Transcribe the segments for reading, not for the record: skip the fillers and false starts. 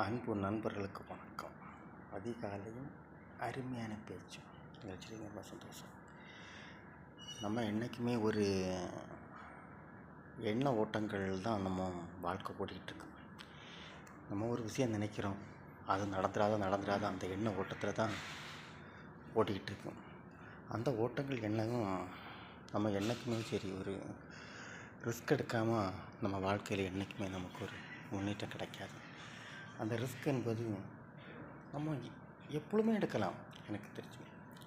அன்பு நண்பர்களுக்கு வணக்கம். அதிகாலையும் அருமையான பேச்சும் நிகழ்ச்சியில் ரொம்ப சந்தோஷம். நம்ம என்றைக்குமே ஒரு எண்ண ஓட்டங்கள் தான் நம்ம வாழ்க்கை ஓடிக்கிட்டுருக்கு. நம்ம ஒரு விஷயம் நினைக்கிறோம், அது நடந்துடாத அந்த எண்ண ஓட்டத்தில் தான் ஓடிக்கிட்டு இருக்கோம். அந்த ஓட்டங்கள் என்னவும் நம்ம என்றைக்குமே சரி ஒரு ரிஸ்க் எடுக்காமல் நம்ம வாழ்க்கையில் என்றைக்குமே நமக்கு ஒரு முன்னேற்றம் கிடைக்காது. அந்த ரிஸ்க் என்பது நம்ம எப்பொழுதுமே எடுக்கலாம் எனக்கு தெரிஞ்சு.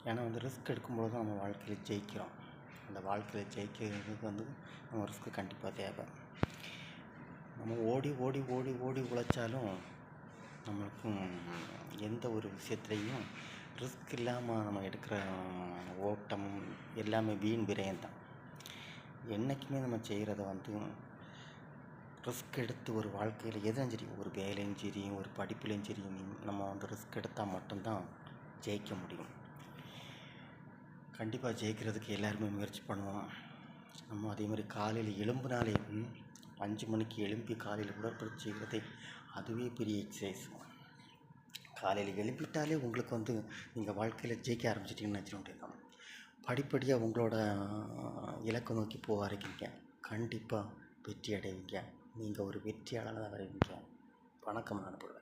ஏன்னா ரிஸ்க் எடுக்கும்போது தான் நம்ம வாழ்க்கையில் ஜெயிக்கிறோம். அந்த வாழ்க்கையில் ஜெயிக்கிறதுக்கு நம்ம ரிஸ்க்கு கண்டிப்பாக தேவை. நம்ம ஓடி ஓடி ஓடி ஓடி உழைச்சாலும் நம்மளுக்கும் எந்த ஒரு விஷயத்துலையும் ரிஸ்க் இல்லாமல் நம்ம எடுக்கிற ஓட்டம் எல்லாமே வீண் விரயம்தான். என்றைக்குமே நம்ம செய்கிறத ரிஸ்க் எடுத்து ஒரு வாழ்க்கையில் எதுவும் சரி, ஒரு வேலையும் சரி, ஒரு படிப்புலையும் சரி, நம்ம ரிஸ்க் எடுத்தால் மட்டும்தான் ஜெயிக்க முடியும். கண்டிப்பாக ஜெயிக்கிறதுக்கு எல்லாருமே முயற்சி பண்ணுவோம். நம்ம அதே மாதிரி காலையில் எழும்பினாலே 5 மணிக்கு எழும்பி காலையில் உடற்பயிற்சி செய்கிறதே அதுவே பெரிய எக்ஸசைஸ். காலையில் எழுப்பிட்டாலே உங்களுக்கு நீங்கள் வாழ்க்கையில் ஜெயிக்க ஆரம்பிச்சிட்டிங்கன்னு வச்சுக்கோங்க. படிப்படியாக உங்களோட இலக்கை நோக்கி போக ஆரம்பிங்க. கண்டிப்பாக வெற்றி அடைவீங்க. நீங்கள் ஒரு வெற்றியாளராக வருவீங்க. வணக்கம் நண்பர்களே.